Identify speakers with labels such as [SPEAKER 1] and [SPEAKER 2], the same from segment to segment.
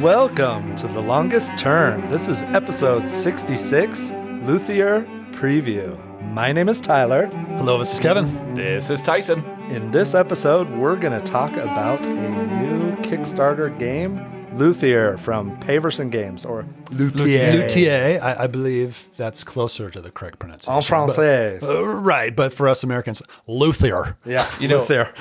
[SPEAKER 1] Welcome to The Longest Turn. This is episode 66, Luthier Preview. My name is Tyler.
[SPEAKER 2] Hello, this is Kevin.
[SPEAKER 3] This is Tyson.
[SPEAKER 1] In this episode, we're going to talk about a new Kickstarter game, Luthier from Paverson Games, or Luthier.
[SPEAKER 2] Luthier, I believe that's closer to the correct pronunciation.
[SPEAKER 1] En français.
[SPEAKER 2] Right, but for us Americans, Luthier.
[SPEAKER 1] Yeah,
[SPEAKER 3] Luthier.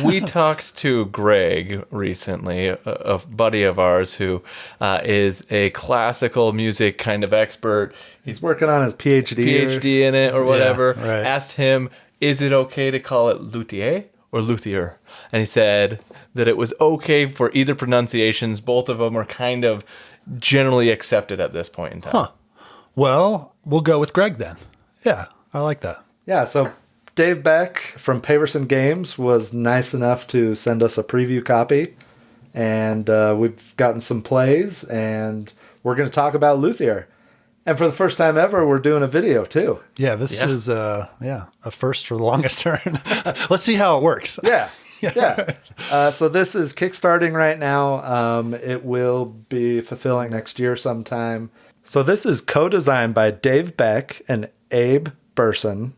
[SPEAKER 3] We talked to Greg recently, a buddy of ours who is a classical music kind of expert.
[SPEAKER 1] He's working on his PhD
[SPEAKER 3] in it or whatever.
[SPEAKER 2] Yeah, right.
[SPEAKER 3] Asked him, is it okay to call it Luthier or Luthier? And he said that it was okay for either pronunciations. Both of them are kind of generally accepted at this point in time.
[SPEAKER 2] Huh. Well, we'll go with Greg then. Yeah, I like that.
[SPEAKER 1] Yeah, so Dave Beck from Paverson Games was nice enough to send us a preview copy. And we've gotten some plays, and we're going to talk about Luthier. And for the first time ever, we're doing a video, too.
[SPEAKER 2] Yeah, this is a first for the longest turn. Let's see how it works.
[SPEAKER 1] Yeah. So this is kickstarting right now. It will be fulfilling next year sometime. So this is co-designed by Dave Beck and Abe Burson.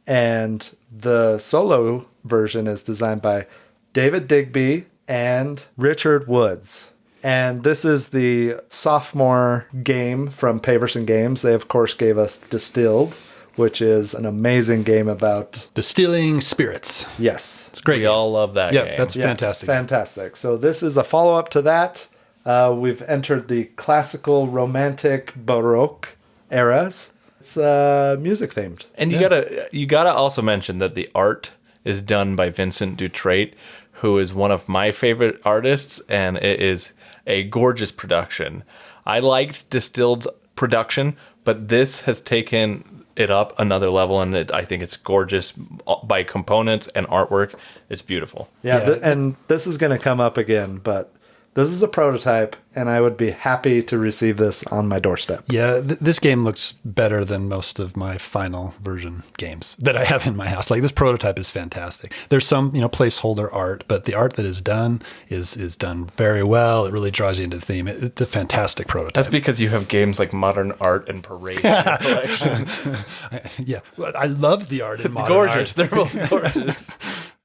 [SPEAKER 1] And the solo version is designed by David Digby and Richard Woods. And this is the sophomore game from Paverson Games. They, of course, gave us Distilled, which is an amazing game about
[SPEAKER 2] distilling spirits.
[SPEAKER 1] Yes.
[SPEAKER 2] It's great.
[SPEAKER 3] We all love that game.
[SPEAKER 2] Yeah, that's fantastic.
[SPEAKER 1] Fantastic. So this is a follow-up to that. We've entered the classical, romantic, Baroque eras. It's music themed.
[SPEAKER 3] And you gotta also mention that the art is done by Vincent Dutrait, who is one of my favorite artists, and it is a gorgeous production. I liked Distilled's production, but this has taken it up another level, and I think it's gorgeous by components and artwork. It's beautiful.
[SPEAKER 1] Yeah. And this is going to come up again, but this is a prototype, and I would be happy to receive this on my doorstep.
[SPEAKER 2] Yeah, this game looks better than most of my final version games that I have in my house. Like, this prototype is fantastic. There's some, placeholder art, but the art that is done is done very well. It really draws you into the theme. It's a fantastic prototype.
[SPEAKER 3] That's because you have games like Modern Art and Parade in your collection.
[SPEAKER 2] Yeah, I love the art in Modern
[SPEAKER 3] gorgeous.
[SPEAKER 2] Art.
[SPEAKER 3] They're both gorgeous.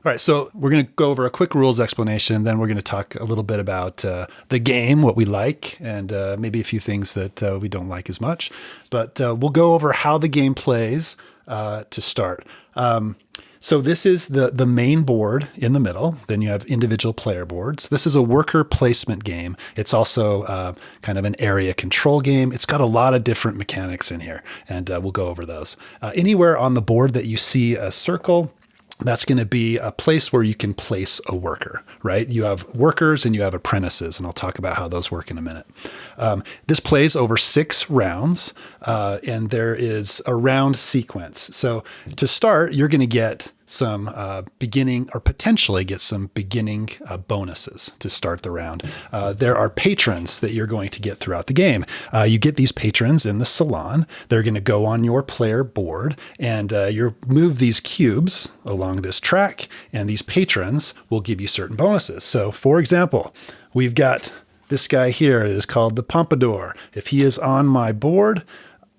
[SPEAKER 2] All right, so we're going to go over a quick rules explanation. Then we're going to talk a little bit about the game, what we like, and maybe a few things that we don't like as much. But we'll go over how the game plays to start. So this is the main board in the middle. Then you have individual player boards. This is a worker placement game. It's also kind of an area control game. It's got a lot of different mechanics in here, and we'll go over those. Anywhere on the board that you see a circle, that's going to be a place where you can place a worker, right? You have workers and you have apprentices, and I'll talk about how those work in a minute. This plays over 6 rounds, and there is a round sequence. So to start, you're going to get some beginning, or potentially get some beginning bonuses to start the round. There are patrons that you're going to get throughout the game. You get these patrons in the salon. They're going to go on your player board, and you move these cubes along this track, and these patrons will give you certain bonuses. So, for example, we've got this guy here. It is called the Pompadour. If he is on my board,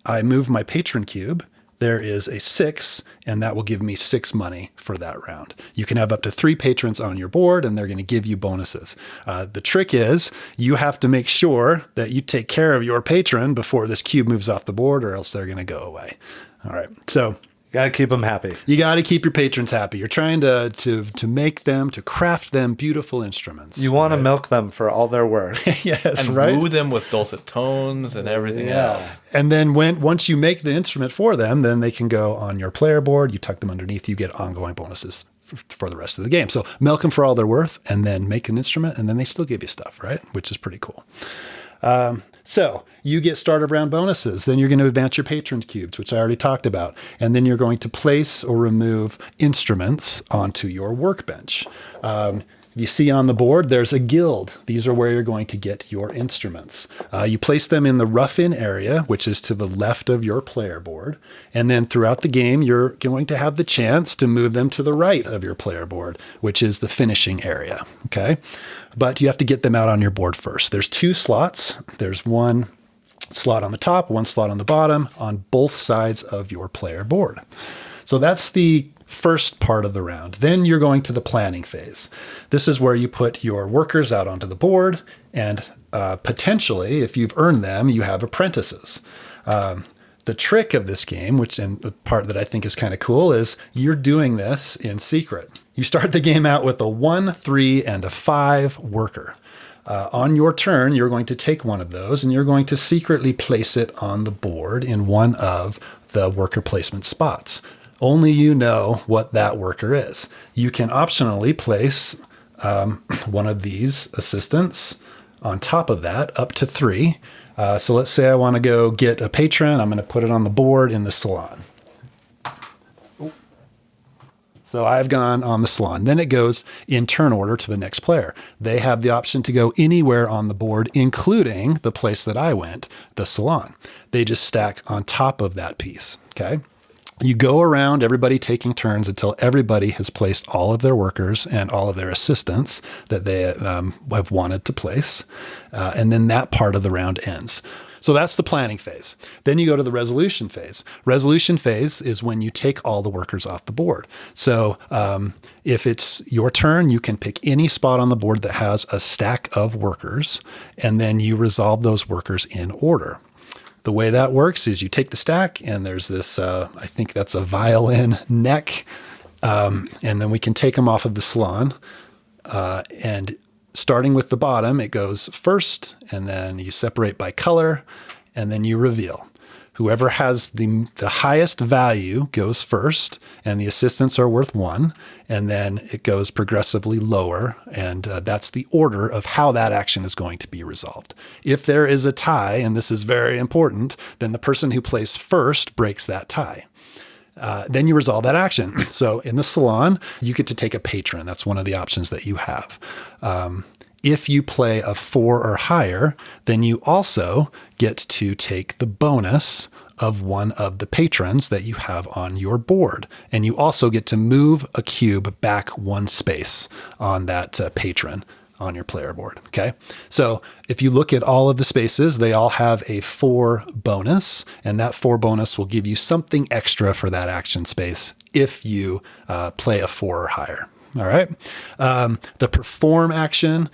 [SPEAKER 2] I move my patron cube. There is a 6, and that will give me 6 money for that round. You can have up to 3 patrons on your board, and they're going to give you bonuses. The trick is you have to make sure that you take care of your patron before this cube moves off the board, or else they're going to go away. All right. So
[SPEAKER 1] Got to keep them happy.
[SPEAKER 2] you got to keep your patrons happy. You're trying to make them, to craft them beautiful instruments.
[SPEAKER 1] You want to milk them for all their worth.
[SPEAKER 2] Yes,
[SPEAKER 3] And
[SPEAKER 2] right?
[SPEAKER 3] woo them with dulcet tones and everything else.
[SPEAKER 2] And then once you make the instrument for them, then they can go on your player board. You tuck them underneath. You get ongoing bonuses for the rest of the game. So milk them for all they're worth, and then make an instrument, and then they still give you stuff, right? Which is pretty cool. So you get started round bonuses. Then you're going to advance your patrons cubes, which I already talked about. And then you're going to place or remove instruments onto your workbench. You see on the board, there's a guild. These are where you're going to get your instruments. You place them in the rough-in area, which is to the left of your player board. And then throughout the game, you're going to have the chance to move them to the right of your player board, which is the finishing area. Okay. But you have to get them out on your board first. There's 2 slots. There's one slot on the top, one slot on the bottom on both sides of your player board. So that's the first part of the round. Then you're going to the planning phase. This is where you put your workers out onto the board, and potentially, if you've earned them, you have apprentices. The trick of this game, and the part that I think is kind of cool, is you're doing this in secret. You start the game out with a 1, 3, and a 5 worker. On your turn, you're going to take one of those and you're going to secretly place it on the board in one of the worker placement spots. Only you know what that worker is. You can optionally place one of these assistants on top of that, up to 3. So let's say I want to go get a patron. I'm going to put it on the board in the salon. So I've gone on the salon. Then it goes in turn order to the next player. They have the option to go anywhere on the board, including the place that I went, the salon. They just stack on top of that piece. Okay. You go around, everybody taking turns until everybody has placed all of their workers and all of their assistants that they have wanted to place. And then that part of the round ends. So that's the planning phase. Then you go to the resolution phase. Resolution phase is when you take all the workers off the board. So if it's your turn, you can pick any spot on the board that has a stack of workers, and then you resolve those workers in order. The way that works is you take the stack, and there's this, I think that's a violin neck, and then we can take them off of the salon. And starting with the bottom, it goes first, and then you separate by color, and then you reveal. Whoever has the highest value goes first, and the assistants are worth 1, and then it goes progressively lower, and that's the order of how that action is going to be resolved. If there is a tie, and this is very important, then the person who plays first breaks that tie. Then you resolve that action. So in the salon, you get to take a patron. That's one of the options that you have. If you play a 4 or higher, then you also get to take the bonus of one of the patrons that you have on your board. And you also get to move a cube back 1 space on that patron on your player board. Okay. So if you look at all of the spaces, they all have a 4 bonus, and that 4 bonus will give you something extra for that action space if you play a 4 or higher. All right. The perform action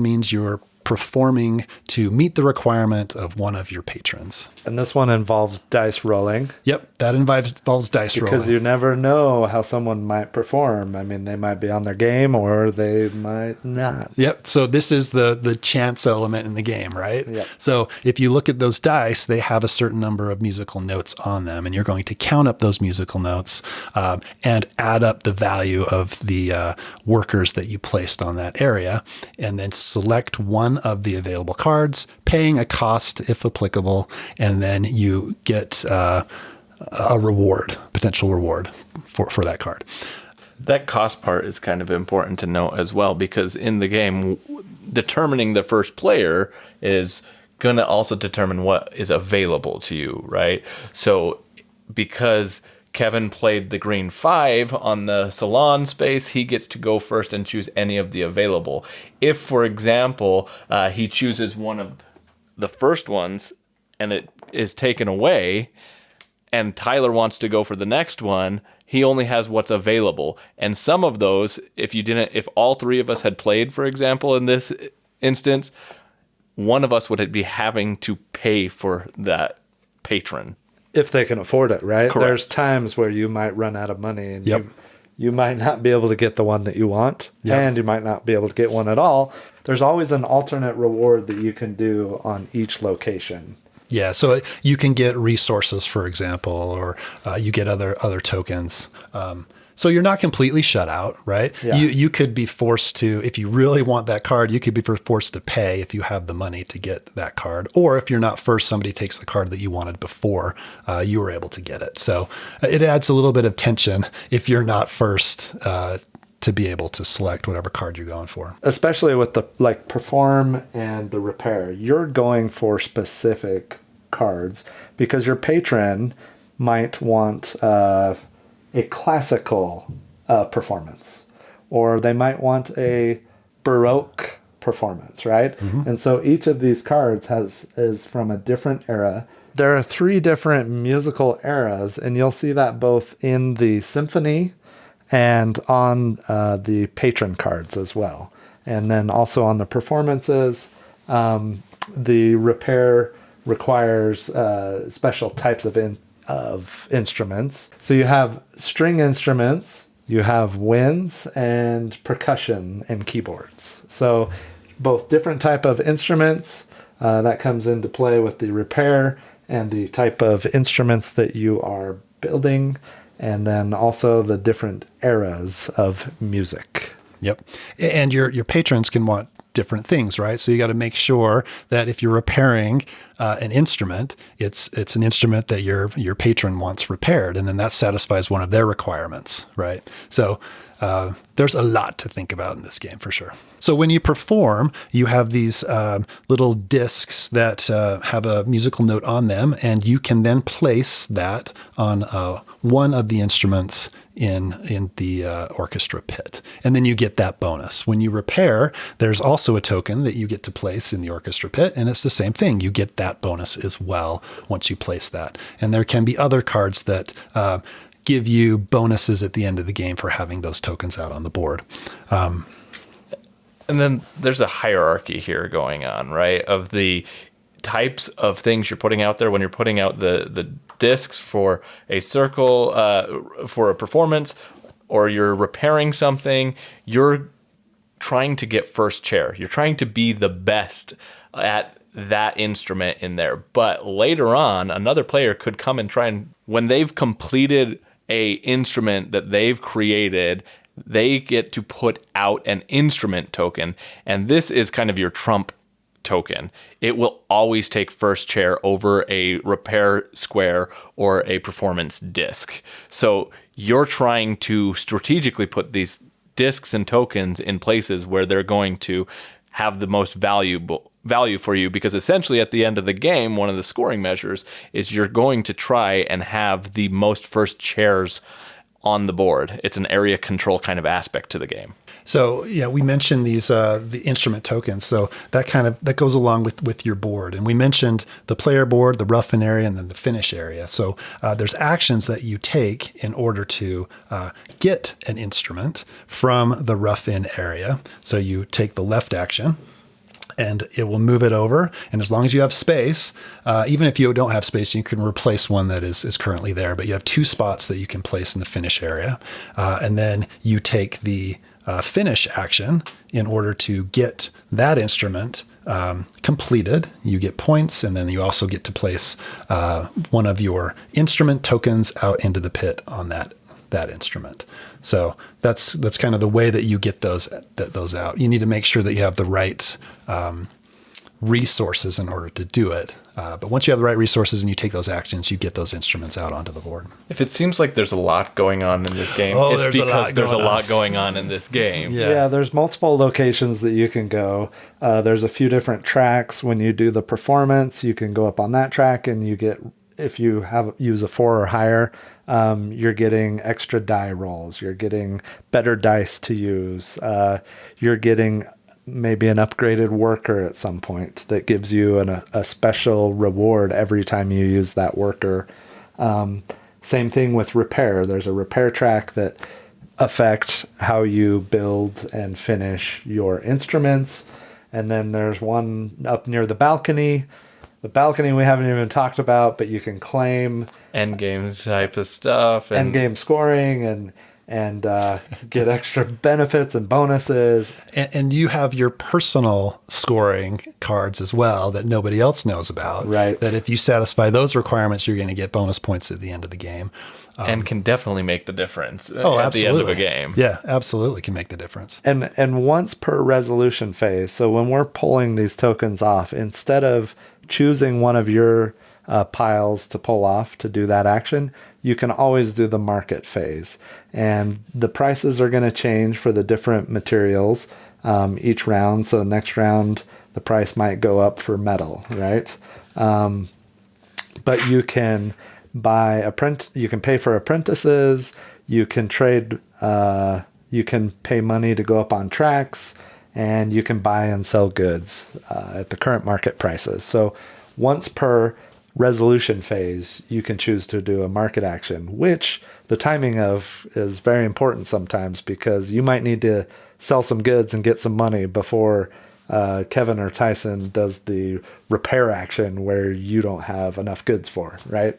[SPEAKER 2] means you're performing to meet the requirement of one of your patrons.
[SPEAKER 1] And this one involves dice rolling.
[SPEAKER 2] Yep, that involves dice rolling.
[SPEAKER 1] Because you never know how someone might perform. I mean, they might be on their game or they might not.
[SPEAKER 2] Yep, so this is the chance element in the game, right?
[SPEAKER 1] Yep.
[SPEAKER 2] So if you look at those dice, they have a certain number of musical notes on them, and you're going to count up those musical notes and add up the value of the workers that you placed on that area, and then select one of the available cards, paying a cost if applicable, and then you get a potential reward for that card.
[SPEAKER 3] That cost part is kind of important to note as well, because in the game, determining the first player is going to also determine what is available to you, right? So because Kevin played the green 5 on the salon space, he gets to go first and choose any of the available. If, for example, he chooses one of the first ones and it is taken away, and Tyler wants to go for the next one, he only has what's available. And some of those, if all 3 of us had played, for example, in this instance, one of us would be having to pay for that patron.
[SPEAKER 1] If they can afford it, right?
[SPEAKER 3] Correct.
[SPEAKER 1] There's times where you might run out of money and
[SPEAKER 2] Yep.
[SPEAKER 1] you might not be able to get the one that you want,
[SPEAKER 2] Yep.
[SPEAKER 1] and you might not be able to get one at all. There's always an alternate reward that you can do on each location.
[SPEAKER 2] Yeah, so you can get resources, for example, or you get other tokens. So you're not completely shut out, right?
[SPEAKER 1] Yeah.
[SPEAKER 2] You could be forced to, if you really want that card, you could be forced to pay if you have the money to get that card. Or if you're not first, somebody takes the card that you wanted before you were able to get it. So it adds a little bit of tension if you're not first to be able to select whatever card you're going for.
[SPEAKER 1] Especially with the like perform and the repair, you're going for specific cards because your patron might want a classical performance, or they might want a Baroque performance, right? And so each of these cards is from a different era. There are 3 different musical eras, and you'll see that both in the symphony and on the patron cards as well. And then also on the performances, the repair requires special types of instruments. So you have string instruments, you have winds, and percussion and keyboards. So both different type of instruments that comes into play with the repair and the type of instruments that you are building, and then also the different eras of music.
[SPEAKER 2] Yep. And your patrons can want different things, right? So you got to make sure that if you're repairing an instrument, it's an instrument that your patron wants repaired, and then that satisfies one of their requirements, right? So there's a lot to think about in this game for sure. So when you perform, you have these little discs that have a musical note on them, and you can then place that on one of the instruments in the orchestra pit. And then you get that bonus. When you repair, there's also a token that you get to place in the orchestra pit, and it's the same thing. You get that bonus as well once you place that. And there can be other cards that give you bonuses at the end of the game for having those tokens out on the board.
[SPEAKER 3] And then there's a hierarchy here going on, right? Of the types of things you're putting out there when you're putting out the discs for a circle, for a performance, or you're repairing something, you're trying to get first chair. You're trying to be the best at that instrument in there. But later on, another player could come and try and, when they've completed a instrument that they've created, they get to put out an instrument token, and this is kind of your trump token. It will always take first chair over a repair square or a performance disc. So you're trying to strategically put these discs and tokens in places where they're going to have the most value for you, because essentially at the end of the game, one of the scoring measures is you're going to try and have the most first chairs on the board. It's an area control kind of aspect to the game.
[SPEAKER 2] So yeah, we mentioned these the instrument tokens. So that goes along with your board. And we mentioned the player board, the rough-in area, and then the finish area. So there's actions that you take in order to get an instrument from the rough-in area. So you take the left action, and it will move it over. And as long as you have space, even if you don't have space, you can replace one that is currently there. But you have 2 spots that you can place in the finish area. And then you take the finish action in order to get that instrument completed. You get points, and then you also get to place one of your instrument tokens out into the pit on that instrument. So that's kind of the way that you get those out. You need to make sure that you have the right resources in order to do it. But once you have the right resources and you take those actions, you get those instruments out onto the board.
[SPEAKER 3] If it seems like there's a lot going on in this game, it's because there's a lot going on in this game.
[SPEAKER 1] Yeah, there's multiple locations that you can go. There's a few different tracks. When you do the performance, you can go up on that track, and you get, if you use a 4 or higher, you're getting extra die rolls. You're getting better dice to use. You're getting maybe an upgraded worker at some point that gives you a special reward every time you use that worker. Same thing with repair. There's a repair track that affects how you build and finish your instruments. And then there's one up near the balcony. The balcony we haven't even talked about, but you can claim
[SPEAKER 3] endgame type of stuff,
[SPEAKER 1] and endgame scoring, and get extra benefits and bonuses.
[SPEAKER 2] And you have your personal scoring cards as well that nobody else knows about.
[SPEAKER 1] Right.
[SPEAKER 2] That if you satisfy those requirements, you're going to get bonus points at the end of the game.
[SPEAKER 3] And can definitely make the difference at
[SPEAKER 2] absolutely.
[SPEAKER 3] the end of a game.
[SPEAKER 2] Yeah, absolutely can make the difference.
[SPEAKER 1] And once per resolution phase, so when we're pulling these tokens off, instead of choosing one of your piles to pull off to do that action, you can always do the market phase. And the prices are going to change for the different materials each round. So next round, the price might go up for metal, right? But you can you can pay for apprentices, you can trade, you can pay money to go up on tracks, and you can buy and sell goods at the current market prices. So once per resolution phase, you can choose to do a market action, which the timing of is very important sometimes, because you might need to sell some goods and get some money before Kevin or Tyson does the repair action where you don't have enough goods for, right?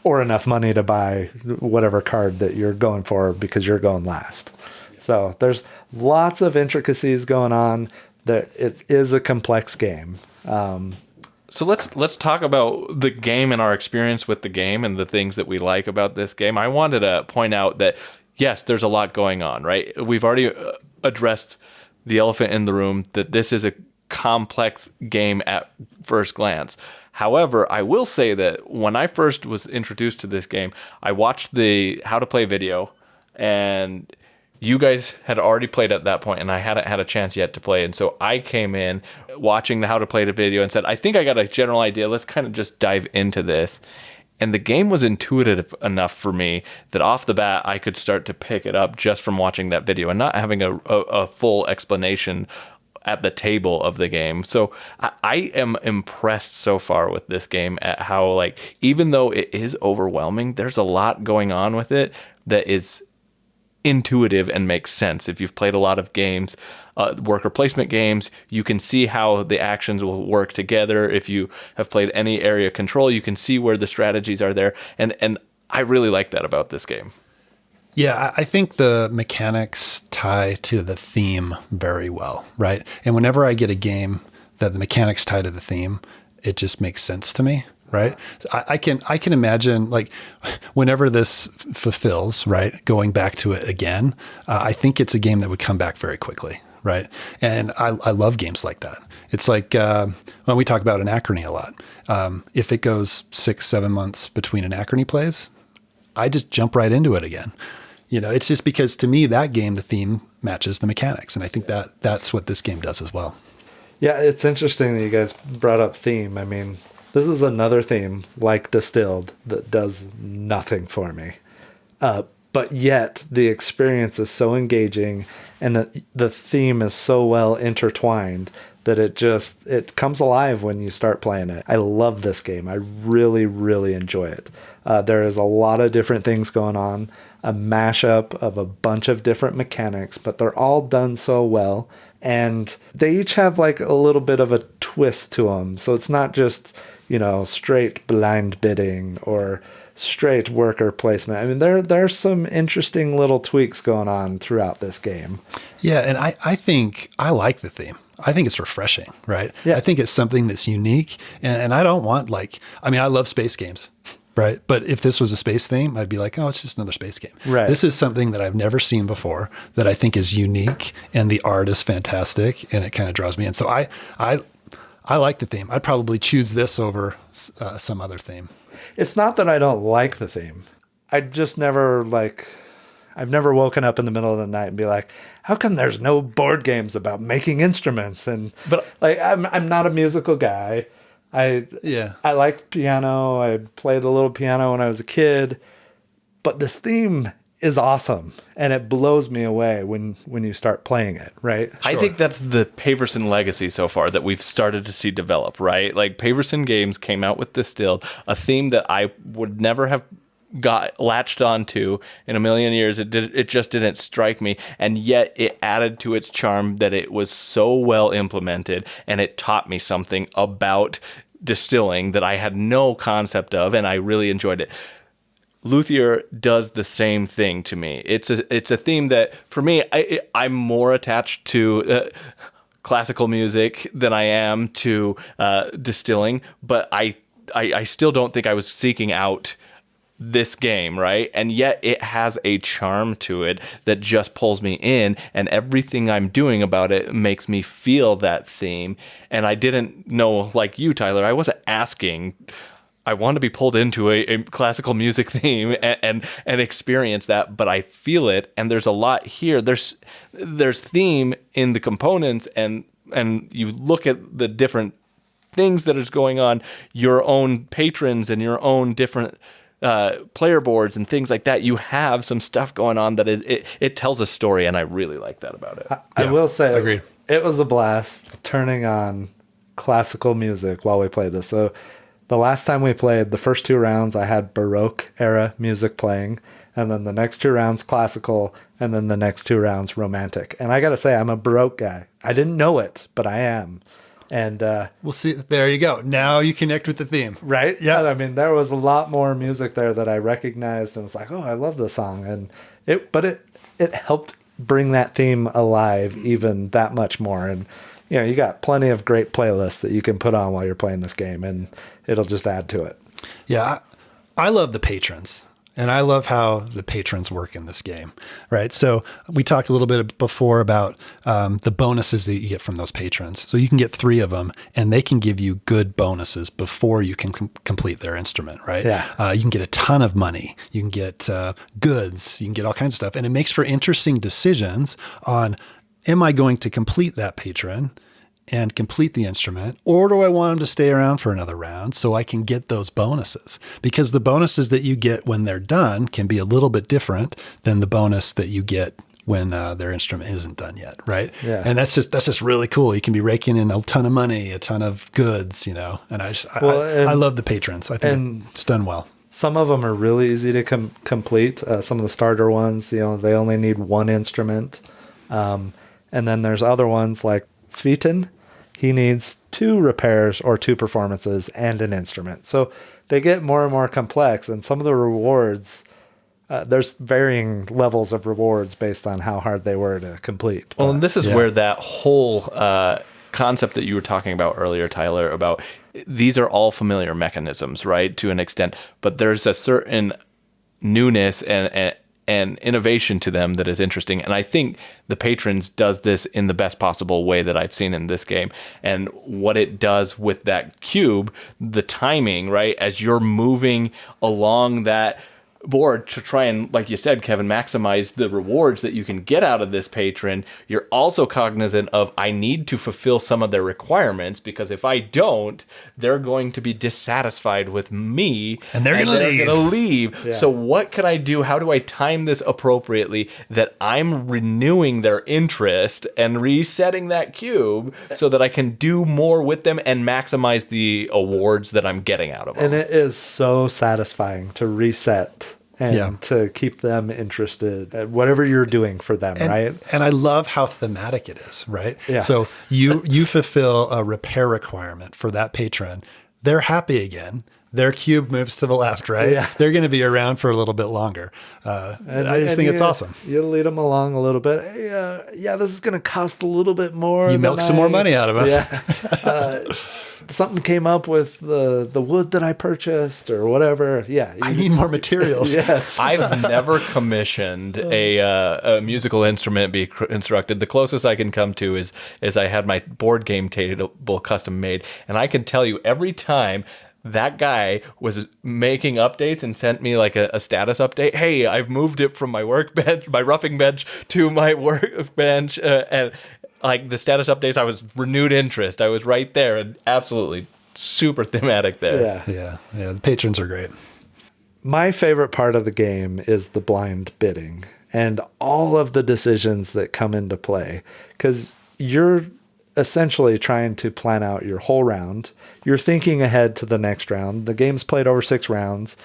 [SPEAKER 1] Or enough money to buy whatever card that you're going for because you're going last. So there's lots of intricacies going on. It is a complex game.
[SPEAKER 3] So let's talk about the game and our experience with the game and the things that we like about this game. I wanted to point out that, yes, there's a lot going on, right? We've already addressed the elephant in the room, that this is a complex game at first glance. However, I will say that when I first was introduced to this game, I watched the How to Play video, and you guys had already played at that point, and I hadn't had a chance yet to play. And so I came in watching the How to Play the video and said, I think I got a general idea. Let's kind of just dive into this. And the game was intuitive enough for me that off the bat, I could start to pick it up just from watching that video and not having a full explanation at the table of the game. So I am impressed so far with this game at how, like, even though it is overwhelming, there's a lot going on with it that is intuitive and makes sense. If you've played a lot of games, worker placement games, you can see how the actions will work together. If you have played any area control, you can see where the strategies are there. And I really like that about this game.
[SPEAKER 2] Yeah, I think the mechanics tie to the theme very well, right? And whenever I get a game that the mechanics tie to the theme, it just makes sense to me. Right. I can imagine, like, whenever this fulfills, right, going back to it again, I think it's a game that would come back very quickly. Right. And I love games like that. It's like when we talk about Anachrony a lot. If it goes 6-7 months between Anachrony plays, I just jump right into it again. You know, it's just because to me, that game, the theme matches the mechanics. And I think that's what this game does as well.
[SPEAKER 1] Yeah, it's interesting that you guys brought up theme. I mean, this is another theme, like Distilled, that does nothing for me. But yet, the experience is so engaging, and the theme is so well intertwined that it comes alive when you start playing it. I love this game. I really, really enjoy it. There is a lot of different things going on, a mashup of a bunch of different mechanics, but they're all done so well. And they each have like a little bit of a twist to them. So it's not just, straight blind bidding or straight worker placement. I mean, there's some interesting little tweaks going on throughout this game.
[SPEAKER 2] Yeah, and I think I like the theme. I think it's refreshing, right?
[SPEAKER 1] Yeah.
[SPEAKER 2] I think it's something that's unique. And I don't want I love space games, right? But if this was a space theme, I'd be like, oh, it's just another space game.
[SPEAKER 1] Right.
[SPEAKER 2] This is something that I've never seen before that I think is unique, and the art is fantastic, and it kind of draws me in. So I like the theme. I'd probably choose this over some other theme.
[SPEAKER 1] It's not that I don't like the theme. I just I've never woken up in the middle of the night and be like, how come there's no board games about making instruments? But I'm not a musical guy. I like piano. I played a little piano when I was a kid, but this theme is awesome, and it blows me away when you start playing it, right?
[SPEAKER 3] I think that's the Paverson legacy so far that we've started to see develop, right? Like, Paverson Games came out with Distilled, a theme that I would never have got latched onto in a million years. It just didn't strike me, and yet it added to its charm that it was so well implemented, and it taught me something about distilling that I had no concept of, and I really enjoyed it. Luthier does the same thing to me. It's a theme that, for me, I'm more attached to classical music than I am to distilling, but I still don't think I was seeking out this game, right? And yet it has a charm to it that just pulls me in, and everything I'm doing about it makes me feel that theme. And I didn't know, like you, Tyler, I wasn't asking I want to be pulled into a classical music theme and experience that, but I feel it, and there's a lot here. There's theme in the components, and you look at the different things that is going on, your own patrons and your own different player boards and things like that. You have some stuff going on that it tells a story, and I really like that about it.
[SPEAKER 1] I will say,
[SPEAKER 2] agreed.
[SPEAKER 1] It was a blast turning on classical music while we played this. So the last time we played, the first 2 rounds, I had Baroque era music playing, and then the next 2 rounds classical, and then the next 2 rounds romantic. And I got to say, I'm a Baroque guy. I didn't know it, but I am. And
[SPEAKER 2] we'll see. There you go. Now you connect with the theme.
[SPEAKER 1] Right?
[SPEAKER 2] Yeah.
[SPEAKER 1] I mean, there was a lot more music there that I recognized and was like, oh, I love this song. And it helped bring that theme alive even that much more. And, you got plenty of great playlists that you can put on while you're playing this game, and it'll just add to it.
[SPEAKER 2] Yeah. I love the patrons. And I love how the patrons work in this game, right? So we talked a little bit before about the bonuses that you get from those patrons. So you can get 3 of them, and they can give you good bonuses before you can complete their instrument, right?
[SPEAKER 1] Yeah.
[SPEAKER 2] You can get a ton of money. You can get goods. You can get all kinds of stuff. And it makes for interesting decisions on, am I going to complete that patron and complete the instrument, or do I want them to stay around for another round so I can get those bonuses? Because the bonuses that you get when they're done can be a little bit different than the bonus that you get when their instrument isn't done yet, right?
[SPEAKER 1] Yeah.
[SPEAKER 2] And that's just really cool. You can be raking in a ton of money, a ton of goods, and I love the patrons. I think it's done well.
[SPEAKER 1] Some of them are really easy to complete. Some of the starter ones, they only need 1 instrument. And then there's other ones like Svetin. He needs 2 repairs or 2 performances and an instrument. So they get more and more complex, and some of the rewards, there's varying levels of rewards based on how hard they were to complete.
[SPEAKER 3] Well, and this is where that whole concept that you were talking about earlier, Tyler, about these are all familiar mechanisms, right, to an extent, but there's a certain newness and innovation to them that is interesting. And I think the Patrons does this in the best possible way that I've seen in this game. And what it does with that cube, the timing, right, as you're moving along that board to try and, like you said, Kevin, maximize the rewards that you can get out of this patron, you're also cognizant of, I need to fulfill some of their requirements, because if I don't, they're going to be dissatisfied with me
[SPEAKER 2] and they're going to
[SPEAKER 3] leave.
[SPEAKER 1] Yeah.
[SPEAKER 3] So what can I do? How do I time this appropriately that I'm renewing their interest and resetting that cube so that I can do more with them and maximize the awards that I'm getting out of them?
[SPEAKER 1] And it is so satisfying to reset and to keep them interested at whatever you're doing for them, right?
[SPEAKER 2] And I love how thematic it is, right?
[SPEAKER 1] Yeah.
[SPEAKER 2] So you fulfill a repair requirement for that patron. They're happy again. Their cube moves to the left, right?
[SPEAKER 1] Yeah.
[SPEAKER 2] They're going to be around for a little bit longer. I just think it's awesome.
[SPEAKER 1] You lead them along a little bit. Hey, this is going to cost a little bit more.
[SPEAKER 2] You milk some more money out of them.
[SPEAKER 1] Yeah. Something came up with the wood that I purchased or whatever. Yeah.
[SPEAKER 2] I need more materials.
[SPEAKER 1] Yes.
[SPEAKER 3] I've never commissioned a musical instrument be instructed. The closest I can come to is I had my board game table custom made, and I can tell you every time that guy was making updates and sent me like a status update. Hey, I've moved it from my workbench, my roughing bench, to my workbench, and like the status updates, I was renewed interest. I was right there, and absolutely super thematic there.
[SPEAKER 2] Yeah. The patrons are great.
[SPEAKER 1] My favorite part of the game is the blind bidding and all of the decisions that come into play, because you're essentially trying to plan out your whole round. You're thinking ahead to the next round. The game's played over 6 rounds.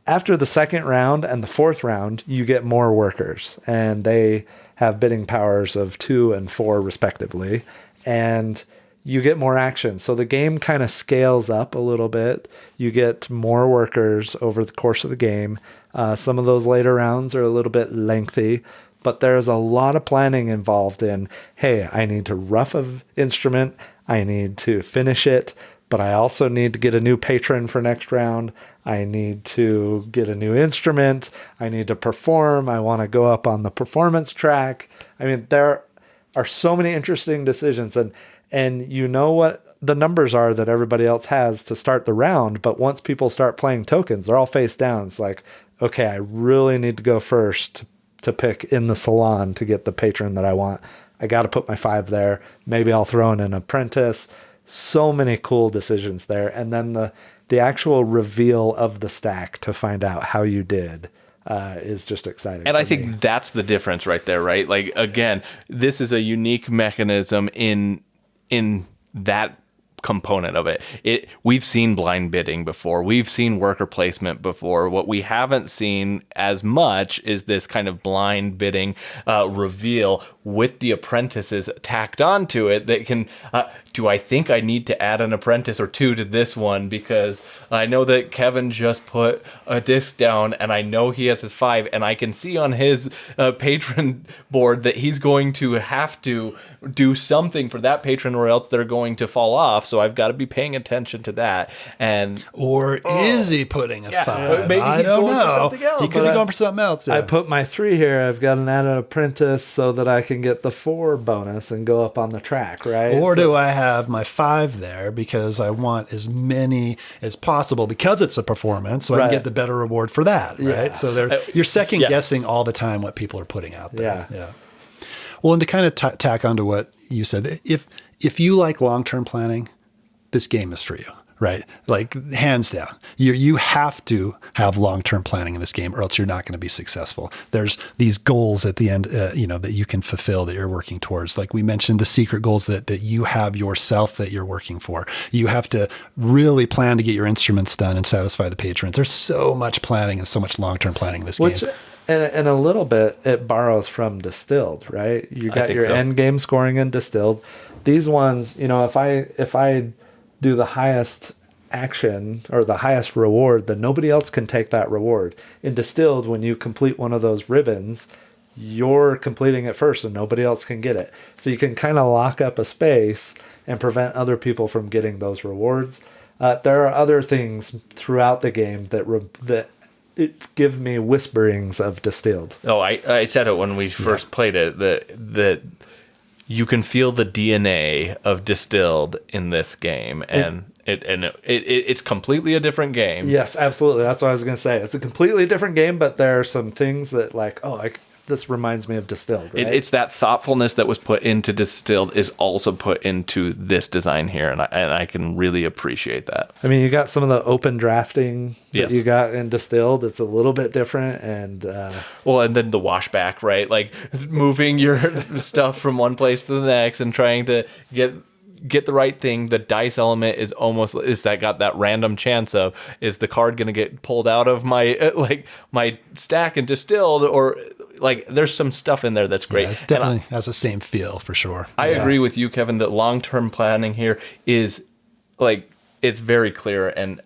[SPEAKER 1] After the 2nd round and the 4th round, you get more workers, and they have bidding powers of 2 and 4 respectively, and you get more action. So the game kind of scales up a little bit. You get more workers over the course of the game. Some of those later rounds are a little bit lengthy, but there's a lot of planning involved in, hey, I need to rough an instrument, I need to finish it, but I also need to get a new patron for next round. I need to get a new instrument. I need to perform. I want to go up on the performance track. I mean, there are so many interesting decisions, and and you know what the numbers are that everybody else has to start the round. But once people start playing tokens, they're all face down. It's like, okay, I really need to go first to pick in the salon to get the patron that I want. I got to put my 5 there. Maybe I'll throw in an apprentice. So many cool decisions there. And then the actual reveal of the stack to find out how you did is just exciting.
[SPEAKER 3] And I think that's the difference right there, right? Like, again, this is a unique mechanism in that component of it. We've seen blind bidding before. We've seen worker placement before. What we haven't seen as much is this kind of blind bidding reveal with the apprentices tacked onto it that can... do I think I need to add an apprentice or 2 to this one? Because I know that Kevin just put a disc down and I know he has his 5 and I can see on his patron board that he's going to have to do something for that patron or else they're going to fall off. So I've got to be paying attention to that.
[SPEAKER 2] Or is he putting a 5?
[SPEAKER 3] Maybe
[SPEAKER 2] I
[SPEAKER 3] he's
[SPEAKER 2] don't
[SPEAKER 3] going for
[SPEAKER 2] know.
[SPEAKER 3] something else.
[SPEAKER 2] He could be going for something else. Yeah.
[SPEAKER 1] I put my 3 here. I've got an added apprentice so that I can get the 4 bonus and go up on the track, right?
[SPEAKER 2] Or do I have my 5 there because I want as many as possible because it's a performance, so I can get the better reward for that, right?
[SPEAKER 1] Yeah.
[SPEAKER 2] So you're second guessing all the time what people are putting out there.
[SPEAKER 1] Yeah.
[SPEAKER 2] Well, and to kind of tack onto what you said, if you like long-term planning, this game is for you. Right? Like, hands down, you have to have long-term planning in this game or else you're not going to be successful. There's these goals at the end, that you can fulfill that you're working towards. Like we mentioned, the secret goals that you have yourself that you're working for. You have to really plan to get your instruments done and satisfy the patrons. There's so much planning and so much long-term planning in this game.
[SPEAKER 1] And a little bit, it borrows from Distilled, right? You got your end game scoring in Distilled. These ones, if I do the highest action or the highest reward, then nobody else can take that reward. In Distilled, when you complete one of those ribbons, you're completing it first and nobody else can get it. So you can kind of lock up a space and prevent other people from getting those rewards. There are other things throughout the game that it give me whisperings of Distilled.
[SPEAKER 3] Oh, I said it when we first played it, that you can feel the DNA of Distilled in this game, and it's completely a different game.
[SPEAKER 1] Yes, absolutely. That's what I was going to say. It's a completely different game, but there are some things that this reminds me of Distilled. Right?
[SPEAKER 3] It's that thoughtfulness that was put into Distilled is also put into this design here, and I can really appreciate that.
[SPEAKER 1] I mean, you got some of the open drafting that
[SPEAKER 3] Yes.
[SPEAKER 1] you got in Distilled. It's a little bit different, and
[SPEAKER 3] and then the washback, right? Like moving your stuff from one place to the next and trying to get the right thing. The dice element is got that random chance of, is the card going to get pulled out of my my stack and Distilled, or like there's some stuff in there that's great.
[SPEAKER 2] Yeah, it definitely has the same feel for sure.
[SPEAKER 3] I agree with you, Kevin, that long-term planning here is it's very clear and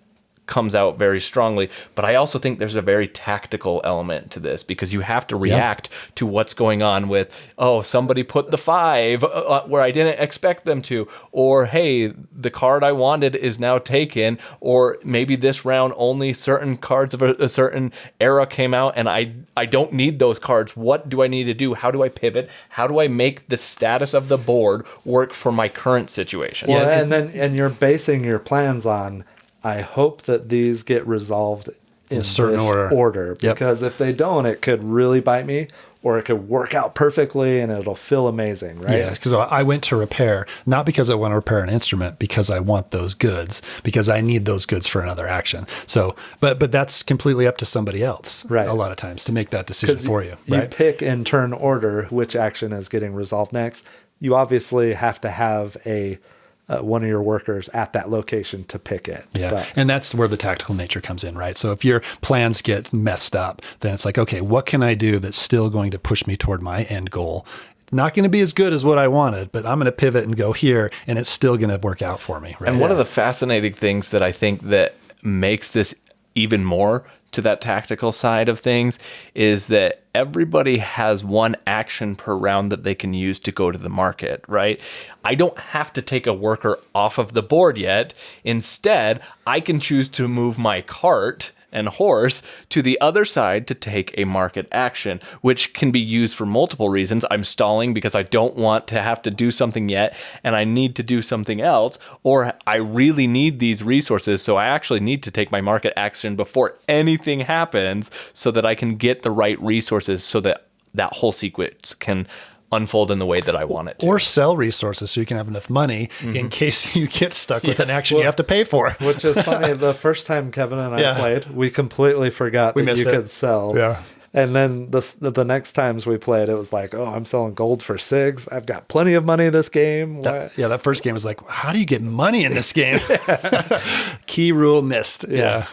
[SPEAKER 3] comes out very strongly, but I also think there's a very tactical element to this because you have to react to what's going on with, somebody put the 5 where I didn't expect them to, or hey, the card I wanted is now taken, or maybe this round only certain cards of a certain era came out and I don't need those cards. What do I need to do? How do I pivot? How do I make the status of the board work for my current situation?
[SPEAKER 1] well, and you're basing your plans on, I hope that these get resolved in
[SPEAKER 2] certain
[SPEAKER 1] order because if they don't, it could really bite me, or it could work out perfectly and it'll feel amazing, right?
[SPEAKER 2] Yeah, because I went to repair, not because I want to repair an instrument, because I want those goods, because I need those goods for another action. So, but that's completely up to somebody else,
[SPEAKER 1] right?
[SPEAKER 2] A lot of times to make that decision for you.
[SPEAKER 1] You
[SPEAKER 2] right?
[SPEAKER 1] pick in turn order which action is getting resolved next. You obviously have to have one of your workers at that location to pick it.
[SPEAKER 2] Yeah. And that's where the tactical nature comes in, right? So if your plans get messed up, then it's like, okay, what can I do that's still going to push me toward my end goal? Not going to be as good as what I wanted, but I'm going to pivot and go here, and it's still going to work out for me. Right?
[SPEAKER 3] And one of the fascinating things that I think that makes this even more to that tactical side of things is that everybody has one action per round that they can use to go to the market, right? I don't have to take a worker off of the board yet. Instead, I can choose to move my cart and horse to the other side to take a market action, which can be used for multiple reasons. I'm stalling because I don't want to have to do something yet and I need to do something else, or I really need these resources, so I actually need to take my market action before anything happens so that I can get the right resources so that that whole sequence can unfold in the way that I want it to.
[SPEAKER 2] Or sell resources so you can have enough money in case you get stuck with an action you have to pay for.
[SPEAKER 1] Which is funny. The first time Kevin and I played, we completely forgot that you could sell.
[SPEAKER 2] Yeah.
[SPEAKER 1] And then the next times we played, it was like, oh, I'm selling gold for SIGs. I've got plenty of money this game.
[SPEAKER 2] That first game was like, how do you get money in this game? Key rule missed. Yeah.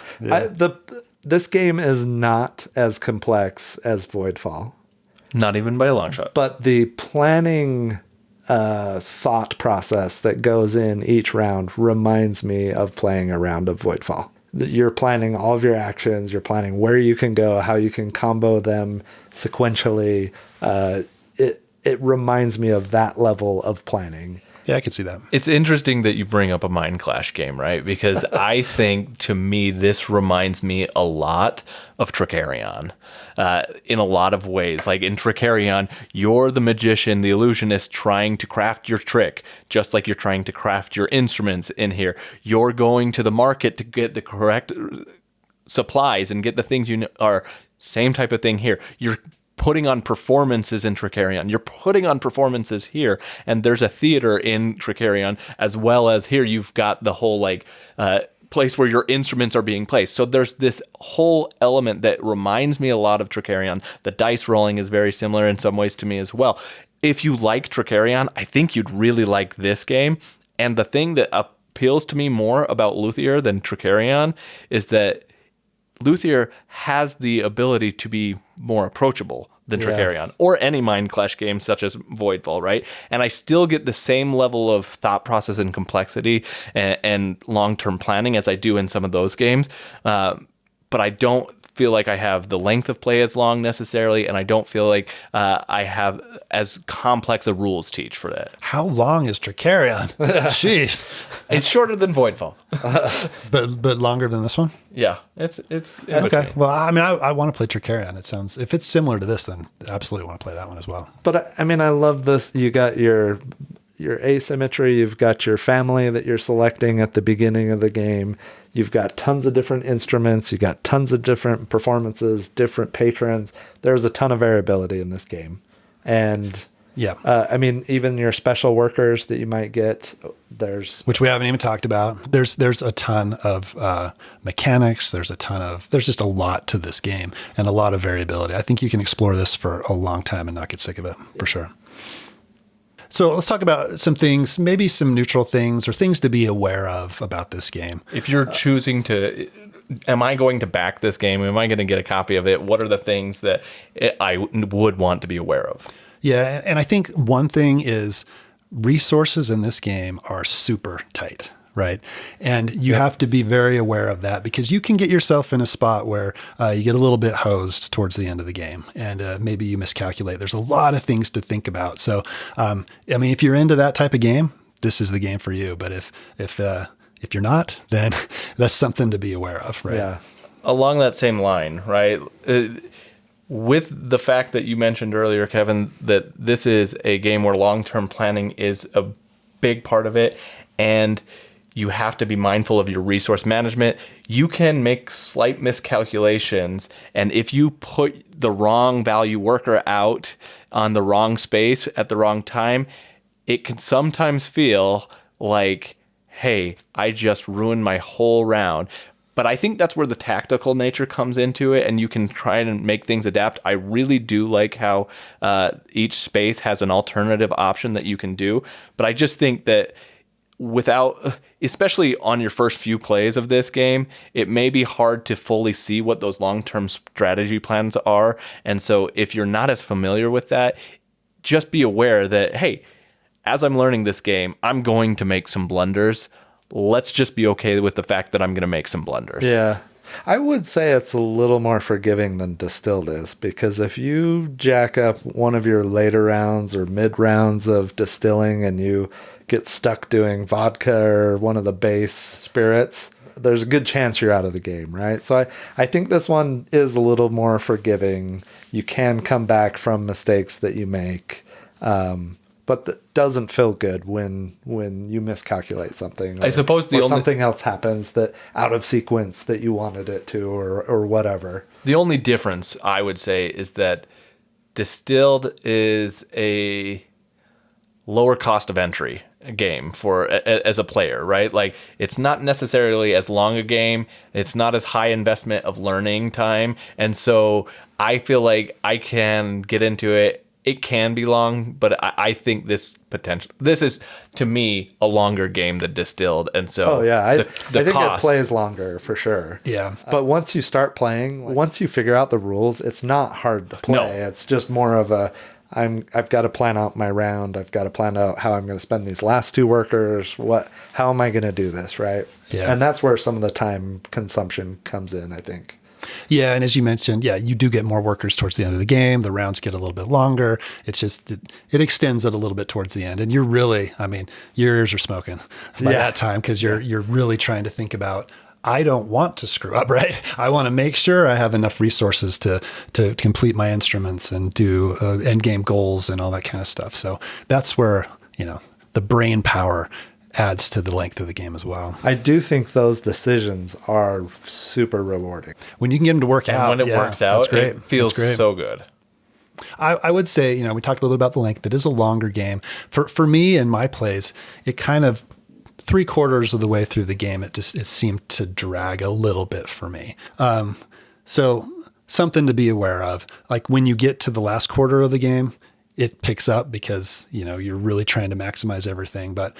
[SPEAKER 1] This game is not as complex as Voidfall.
[SPEAKER 3] Not even by a long shot.
[SPEAKER 1] But the planning thought process that goes in each round reminds me of playing a round of Voidfall. You're planning all of your actions. You're planning where you can go, how you can combo them sequentially. It reminds me of that level of planning.
[SPEAKER 2] Yeah, I can see that.
[SPEAKER 3] It's interesting that you bring up a Mind Clash game, right? Because I think, to me, this reminds me a lot of Tricarion in a lot of ways. Like in Tricarion, you're the magician, the illusionist, trying to craft your trick, just like you're trying to craft your instruments in here. You're going to the market to get the correct supplies and get the things you are. Same type of thing here. You're putting on performances in Tricarion. You're putting on performances here, and there's a theater in Tricarion, as well as here you've got the whole place where your instruments are being placed. So there's this whole element that reminds me a lot of Tricarion. The dice rolling is very similar in some ways to me as well. If you like Tricarion, I think you'd really like this game. And the thing that appeals to me more about Luthier than Tricarion is that Luthier has the ability to be more approachable than Tricarion or any Mind Clash game such as Voidfall, right? And I still get the same level of thought process and complexity and long-term planning as I do in some of those games. But I don't feel like I have the length of play as long necessarily, and I don't feel like I have as complex a rules teach for that.
[SPEAKER 2] How long is Tricarion? Jeez.
[SPEAKER 3] It's shorter than Voidfall.
[SPEAKER 2] but longer than this one?
[SPEAKER 3] Yeah, it's
[SPEAKER 2] okay. Well, I mean, I want to play Tricarion. It sounds, if it's similar to this, then I absolutely want to play that one as well.
[SPEAKER 1] But I mean, I love this. You got your asymmetry. You've got your family that you're selecting at the beginning of the game. You've got tons of different instruments. You got tons of different performances, different patrons. There's a ton of variability in this game. And I mean, even your special workers that you might get, which
[SPEAKER 2] we haven't even talked about. There's a ton of mechanics. There's just a lot to this game and a lot of variability. I think you can explore this for a long time and not get sick of it, for sure. So let's talk about some things, maybe some neutral things or things to be aware of about this game.
[SPEAKER 3] If you're choosing to, am I going to back this game? Am I going to get a copy of it? What are the things that I would want to be aware of?
[SPEAKER 2] Yeah, and I think one thing is resources in this game are super tight, right? And you have to be very aware of that because you can get yourself in a spot where you get a little bit hosed towards the end of the game and maybe you miscalculate. There's a lot of things to think about. So, I mean, if you're into that type of game, this is the game for you. But if you're not, then that's something to be aware of, right?
[SPEAKER 1] Yeah.
[SPEAKER 3] Along that same line, right? With the fact that you mentioned earlier, Kevin, that this is a game where long-term planning is a big part of it, and you have to be mindful of your resource management. You can make slight miscalculations, and if you put the wrong value worker out on the wrong space at the wrong time, it can sometimes feel like, hey, I just ruined my whole round. But I think that's where the tactical nature comes into it, and you can try and make things adapt. I really do like how each space has an alternative option that you can do. But I just think that without, especially on your first few plays of this game, it may be hard to fully see what those long-term strategy plans are. And so if you're not as familiar with that, just be aware that, hey, as I'm learning this game, I'm going to make some blunders. Let's just be okay with the fact that I'm going to make some blunders.
[SPEAKER 1] Yeah. I would say it's a little more forgiving than Distilled is, because if you jack up one of your later rounds or mid rounds of distilling and you get stuck doing vodka or one of the base spirits, there's a good chance you're out of the game, right? So I think this one is a little more forgiving. You can come back from mistakes that you make, but that doesn't feel good when you miscalculate something.
[SPEAKER 3] I suppose
[SPEAKER 1] something else happens that out of sequence that you wanted it to, or whatever.
[SPEAKER 3] The only difference I would say is that Distilled is a lower cost of entry game for as a player, right? Like, it's not necessarily as long a game. It's not as high investment of learning time. And so I feel like I can get into it. It can be long, but I think this is, to me, a longer game than Distilled. And so
[SPEAKER 1] I think it plays longer for sure.
[SPEAKER 2] Yeah.
[SPEAKER 1] But once you start playing, once you figure out the rules, it's not hard to play.
[SPEAKER 3] No.
[SPEAKER 1] It's just more of I've got to plan out my round. I've got to plan out how I'm going to spend these last 2 workers. How am I going to do this, right?
[SPEAKER 2] Yeah.
[SPEAKER 1] And that's where some of the time consumption comes in, I think.
[SPEAKER 2] Yeah, and as you mentioned, you do get more workers towards the end of the game. The rounds get a little bit longer. It's just, it extends it a little bit towards the end. And you're really, your ears are smoking by that time, because you're really trying to think about, I don't want to screw up, right? I want to make sure I have enough resources to complete my instruments and do end game goals and all that kind of stuff. So that's where, the brain power adds to the length of the game as well.
[SPEAKER 1] I do think those decisions are super rewarding.
[SPEAKER 2] When you can get them to work out.
[SPEAKER 3] And when it works out, it feels so good.
[SPEAKER 2] I would say, we talked a little bit about the length. It is a longer game. For me and my plays, it kind of 3/4 of the way through the game, it seemed to drag a little bit for me. So something to be aware of. Like, when you get to the last quarter of the game, it picks up because, you're really trying to maximize everything. But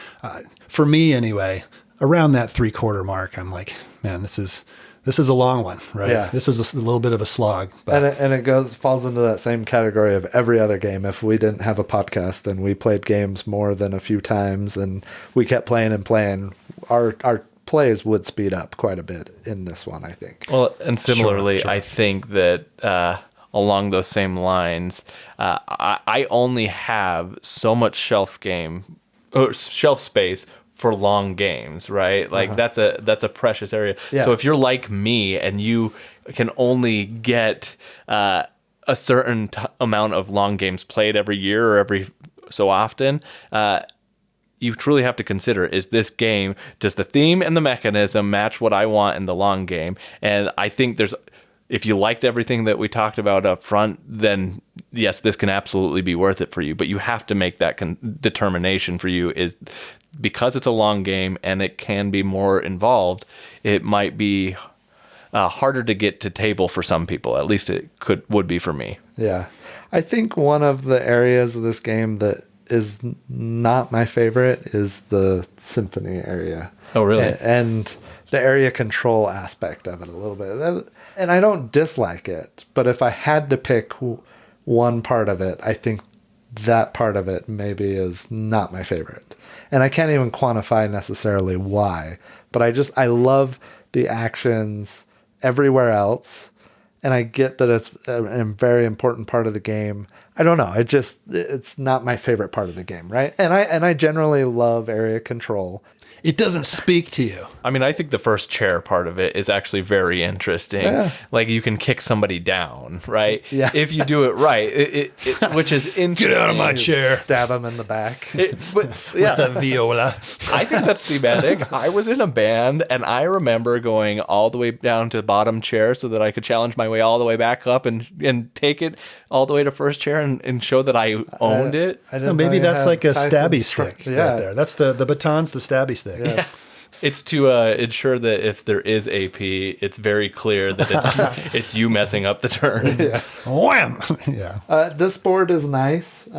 [SPEAKER 2] for me anyway, around that 3/4 mark, I'm like, man, this is a long one, right?
[SPEAKER 1] Yeah.
[SPEAKER 2] This is a little bit of a slog. But
[SPEAKER 1] And it falls into that same category of every other game. If we didn't have a podcast and we played games more than a few times and we kept playing and playing, our plays would speed up quite a bit in this one, I think.
[SPEAKER 3] Well, and similarly,
[SPEAKER 2] Sure.
[SPEAKER 3] I think that along those same lines, I only have so much shelf space for long games, right? Like, that's a precious area.
[SPEAKER 1] Yeah.
[SPEAKER 3] So if you're like me and you can only get a certain amount of long games played every year or every so often, you truly have to consider, is this game, does the theme and the mechanism match what I want in the long game? And I think if you liked everything that we talked about up front, then yes, this can absolutely be worth it for you. But you have to make that determination for you, is because it's a long game and it can be more involved, it might be harder to get to table for some people. At least it would be for me.
[SPEAKER 1] Yeah. I think one of the areas of this game that is not my favorite is the symphony area.
[SPEAKER 3] Oh, really?
[SPEAKER 1] And the area control aspect of it a little bit. And I don't dislike it, but if I had to pick one part of it, I think that part of it maybe is not my favorite. And I can't even quantify necessarily why, but I love the actions everywhere else. And I get that it's a very important part of the game. I don't know. It's not my favorite part of the game, right? And I generally love area control.
[SPEAKER 2] it doesn't speak to you.
[SPEAKER 3] I mean, I think the first chair part of it is actually very interesting. Yeah. Like, you can kick somebody down, right?
[SPEAKER 1] Yeah.
[SPEAKER 3] If you do it right, which is interesting.
[SPEAKER 2] Get out of my chair.
[SPEAKER 1] Stab him in the back.
[SPEAKER 2] With a viola.
[SPEAKER 3] I think that's thematic. I was in a band, and I remember going all the way down to the bottom chair so that I could challenge my way all the way back up and take it all the way to first chair and show that I owned it.
[SPEAKER 2] No, maybe that's like a stabby stick
[SPEAKER 1] yeah.
[SPEAKER 2] right there. That's the baton's the stabby stick.
[SPEAKER 1] Yes.
[SPEAKER 3] Yeah. It's to ensure that if there is AP, it's very clear that it's you messing up the turn.
[SPEAKER 1] Yeah.
[SPEAKER 2] Wham! Yeah.
[SPEAKER 1] This board is nice.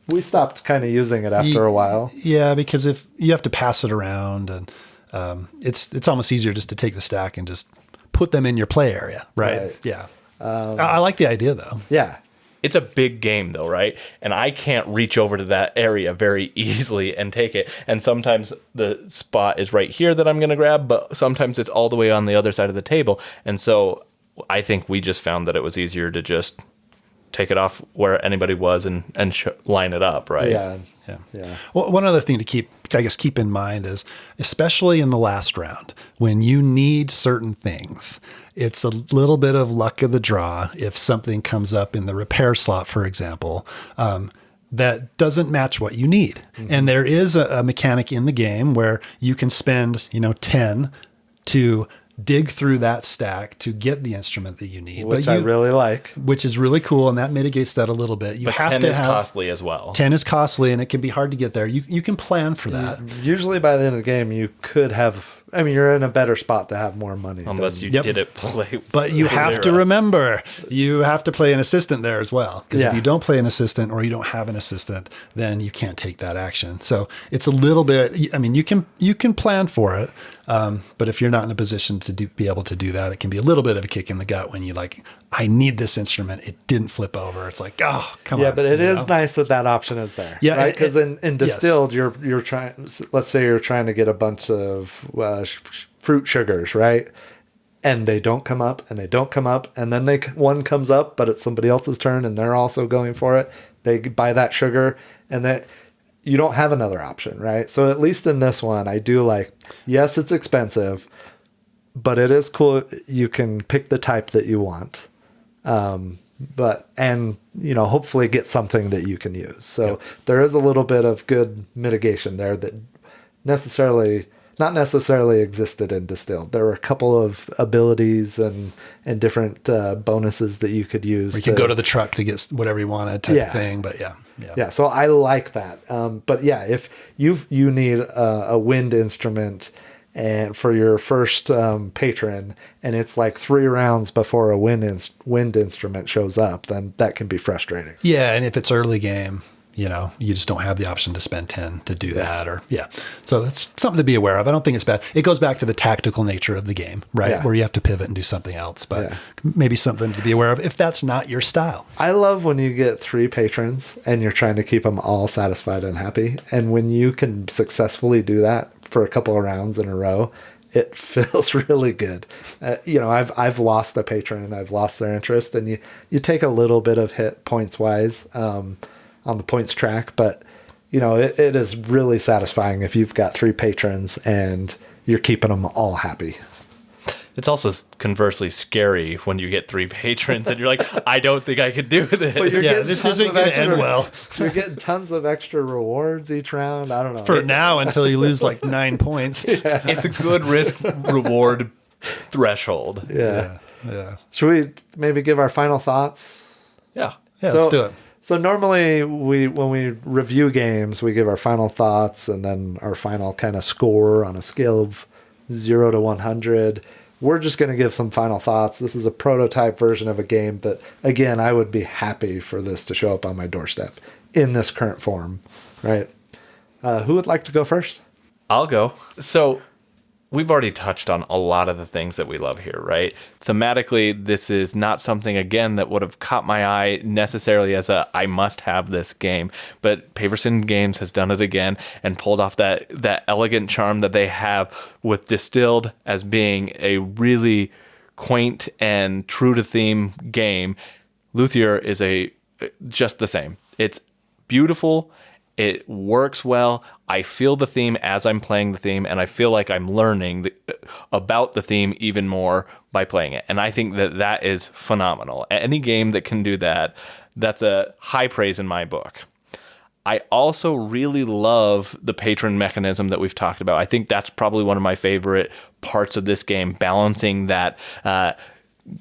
[SPEAKER 1] We stopped kind of using it after a while.
[SPEAKER 2] Yeah, because if you have to pass it around, and it's almost easier just to take the stack and just put them in your play area, right? Yeah. I like the idea though.
[SPEAKER 1] Yeah.
[SPEAKER 3] It's a big game, though, right? And I can't reach over to that area very easily and take it. And sometimes the spot is right here that I'm going to grab, but sometimes it's all the way on the other side of the table. And so I think we just found that it was easier to just take it off where anybody was and line it up, right?
[SPEAKER 1] Yeah.
[SPEAKER 2] Well, one other thing to keep in mind is, especially in the last round, when you need certain things, it's a little bit of luck of the draw if something comes up in the repair slot, for example, that doesn't match what you need. And there is a mechanic in the game where you can spend, 10 to dig through that stack to get the instrument that you need.
[SPEAKER 1] Which I really like.
[SPEAKER 2] Which is really cool, and that mitigates that a little bit.
[SPEAKER 3] But 10 is costly as well.
[SPEAKER 2] 10 is costly, and it can be hard to get there. You can plan for that.
[SPEAKER 1] Usually by the end of the game, you could have... you're in a better spot to have more money.
[SPEAKER 3] Unless you didn't play.
[SPEAKER 2] But you have to remember, you have to play an assistant there as well. Because if you don't play an assistant or you don't have an assistant, then you can't take that action. So it's a little bit, you can plan for it. But if you're not in a position to be able to do that, it can be a little bit of a kick in the gut when you I need this instrument. It didn't flip over. It's like, oh, come on.
[SPEAKER 1] Yeah, but it is nice that option is there. Yeah. Right? Because in distilled, you're trying, let's say you're trying to get a bunch of fruit sugars, right? And they don't come up and they don't come up. And then one comes up, but it's somebody else's turn and they're also going for it. They buy that sugar and you don't have another option, right? So at least in this one, I do yes, it's expensive, but it is cool. You can pick the type that you want. Hopefully get something that you can use. So there is a little bit of good mitigation there that not necessarily existed in distilled. There were a couple of abilities and different bonuses that you could use.
[SPEAKER 2] Or you could go to the truck to get whatever you wanted type of thing, but yeah. So I like that. But yeah, if you need a wind instrument and for your first patron, and it's 3 rounds before a wind instrument shows up, then that can be frustrating. Yeah, and if it's early game, you just don't have the option to spend 10 to do that. So that's something to be aware of. I don't think it's bad. It goes back to the tactical nature of the game, right? Yeah. Where you have to pivot and do something else, but maybe something to be aware of if that's not your style.
[SPEAKER 1] I love when you get 3 patrons and you're trying to keep them all satisfied and happy. And when you can successfully do that for a couple of rounds in a row, it feels really good. I've lost a patron and I've lost their interest, and you take a little bit of hit points wise on the points track, but it is really satisfying if you've got 3 patrons and you're keeping them all happy.
[SPEAKER 3] It's also conversely scary when you get 3 patrons and you're like, I don't think I can do this.
[SPEAKER 1] But
[SPEAKER 2] this isn't going to end well.
[SPEAKER 1] You're getting tons of extra rewards each round. I don't know.
[SPEAKER 2] For now, until you lose 9 points.
[SPEAKER 1] Yeah.
[SPEAKER 3] It's a good risk reward threshold.
[SPEAKER 1] Yeah. Should we maybe give our final thoughts?
[SPEAKER 3] Yeah.
[SPEAKER 2] Let's do it.
[SPEAKER 1] So normally when we review games, we give our final thoughts and then our final kind of score on a scale of 0 to 100. We're just going to give some final thoughts. This is a prototype version of a game that, again, I would be happy for this to show up on my doorstep in this current form, right? Who would like to go first?
[SPEAKER 3] I'll go. So we've already touched on a lot of the things that we love here, right? Thematically, this is not something, again, that would have caught my eye necessarily as I must have this game. But Paverson Games has done it again and pulled off that elegant charm that they have with Distilled as being a really quaint and true to theme game. Luthier is just the same. It's beautiful. It works well. I feel the theme as I'm playing the theme, and I feel like I'm learning about the theme even more by playing it. And I think that is phenomenal. Any game that can do that, that's a high praise in my book. I also really love the patron mechanism that we've talked about. I think that's probably one of my favorite parts of this game, balancing that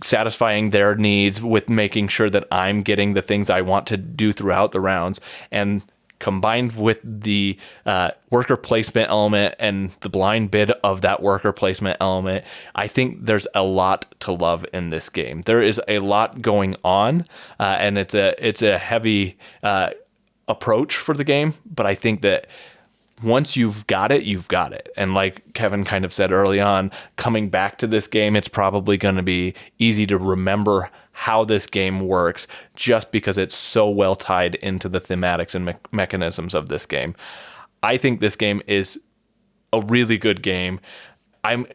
[SPEAKER 3] satisfying their needs with making sure that I'm getting the things I want to do throughout the rounds. And combined with the worker placement element and the blind bid of that worker placement element, I think there's a lot to love in this game. There is a lot going on, and it's a heavy approach for the game, but I think that once you've got it, you've got it. And like Kevin kind of said early on, coming back to this game, it's probably going to be easy to remember how this game works just because it's so well tied into the thematics and mechanisms of this game. I think this game is a really good game. I'm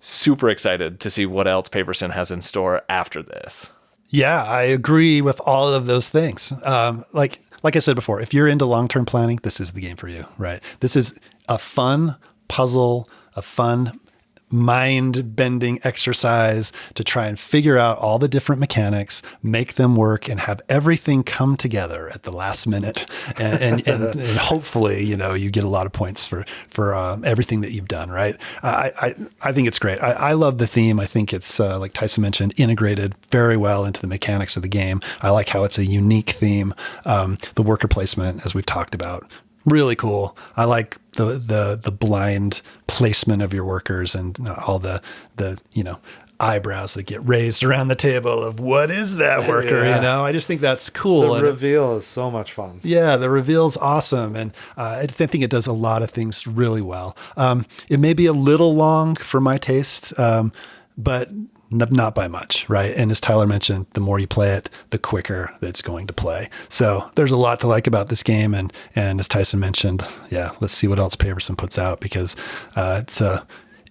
[SPEAKER 3] super excited to see what else Paverson has in store after this.
[SPEAKER 2] Yeah, I agree with all of those things. Like I said before, if you're into long-term planning, this is the game for you, right? This is a fun puzzle, a fun mind-bending exercise to try and figure out all the different mechanics, make them work, and have everything come together at the last minute. And hopefully, you get a lot of points for everything that you've done, right? I think it's great. I love the theme. I think it's, like Tyson mentioned, integrated very well into the mechanics of the game. I like how it's a unique theme. The worker placement, as we've talked about, really cool. I like the blind placement of your workers and all the eyebrows that get raised around the table of what is that worker, I just think that's cool.
[SPEAKER 1] The reveal is so much fun.
[SPEAKER 2] Yeah, the reveal's awesome. And I think it does a lot of things really well. It may be a little long for my taste, but not by much, right? And as Tyler mentioned, the more you play it, the quicker that it's going to play. So there's a lot to like about this game. And as Tyson mentioned, let's see what else Paverson puts out, because it's a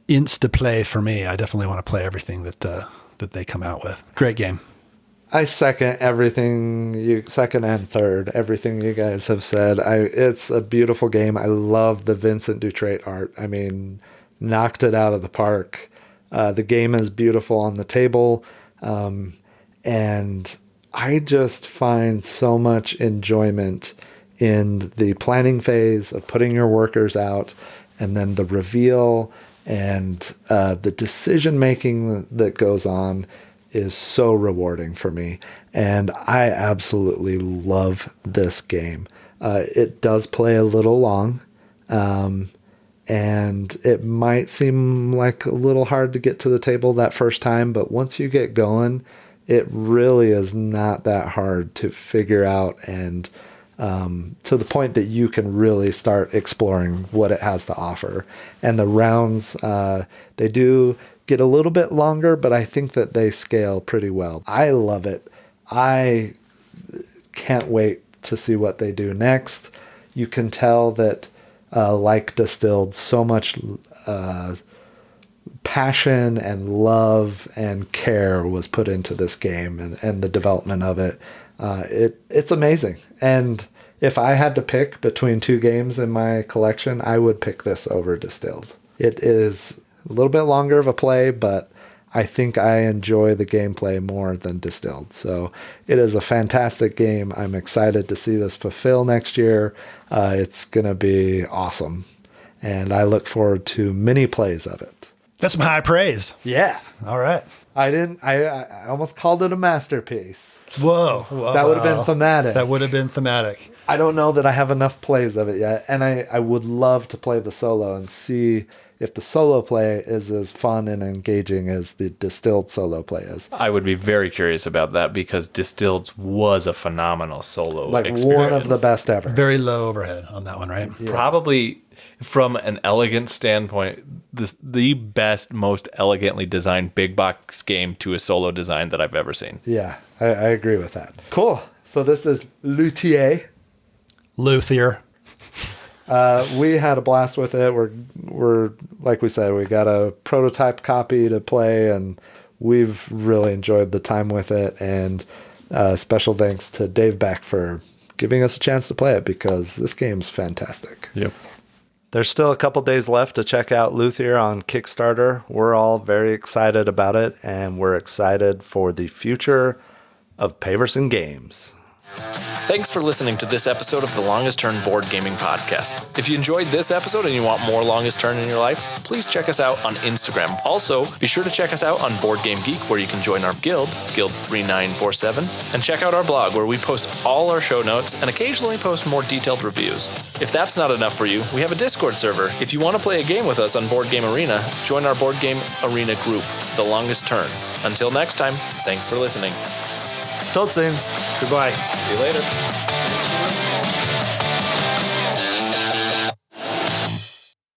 [SPEAKER 2] insta play for me. I definitely want to play everything that they come out with. Great game.
[SPEAKER 1] I second second and third, everything you guys have said. It's a beautiful game. I love the Vincent Dutrait art. I mean, knocked it out of the park. The game is beautiful on the table, and I just find so much enjoyment in the planning phase of putting your workers out, and then the reveal and the decision-making that goes on is so rewarding for me, and I absolutely love this game. It does play a little long, and it might seem like a little hard to get to the table that first time, but once you get going, it really is not that hard to figure out, and to the point that you can really start exploring what it has to offer. And the rounds, they do get a little bit longer, but I think that they scale pretty well. I love it. I can't wait to see what they do next. You can tell that like Distilled, so much passion and love and care was put into this game and the development of it. It's amazing. And if I had to pick between two games in my collection, I would pick this over Distilled. It is a little bit longer of a play, but I think I enjoy the gameplay more than Distilled. So it is a fantastic game. I'm excited to see this fulfill next year. It's going to be awesome. And I look forward to many plays of it.
[SPEAKER 2] That's some high praise.
[SPEAKER 1] Yeah.
[SPEAKER 2] All right.
[SPEAKER 1] I almost called it a masterpiece.
[SPEAKER 2] Whoa.
[SPEAKER 1] That would have been thematic.
[SPEAKER 2] That would have been thematic.
[SPEAKER 1] I don't know that I have enough plays of it yet. And I would love to play the solo and see if the solo play is as fun and engaging as the Distilled solo play is.
[SPEAKER 3] I would be very curious about that, because Distilled was a phenomenal solo experience.
[SPEAKER 1] One of the best ever.
[SPEAKER 2] Very low overhead on that one, right?
[SPEAKER 1] Yeah.
[SPEAKER 3] Probably, from an elegant standpoint, the best, most elegantly designed big box game to a solo design that I've ever seen.
[SPEAKER 1] Yeah, I agree with that. Cool. So this is Luthier. We had a blast with it. We're like we said, we got a prototype copy to play, and we've really enjoyed the time with it. And special thanks to Dave Beck for giving us a chance to play it, because this game's fantastic.
[SPEAKER 3] Yep.
[SPEAKER 1] There's still a couple days left to check out Luthier on Kickstarter. We're all very excited about it, and we're excited for the future of Paverson Games.
[SPEAKER 3] Thanks for listening to this episode of the Longest Turn Board Gaming Podcast. If you enjoyed this episode and you want more Longest Turn in your life, please check us out on Instagram. Also, be sure to check us out on Board Game Geek, where you can join our guild, Guild 3947, and check out our blog, where we post all our show notes and occasionally post more detailed reviews. If that's not enough for you, we have a Discord server. If you want to play a game with us on Board Game Arena, join our Board Game Arena group, The Longest Turn. Until next time, thanks for listening.
[SPEAKER 1] Tot ziens.
[SPEAKER 2] Goodbye.
[SPEAKER 3] See you later.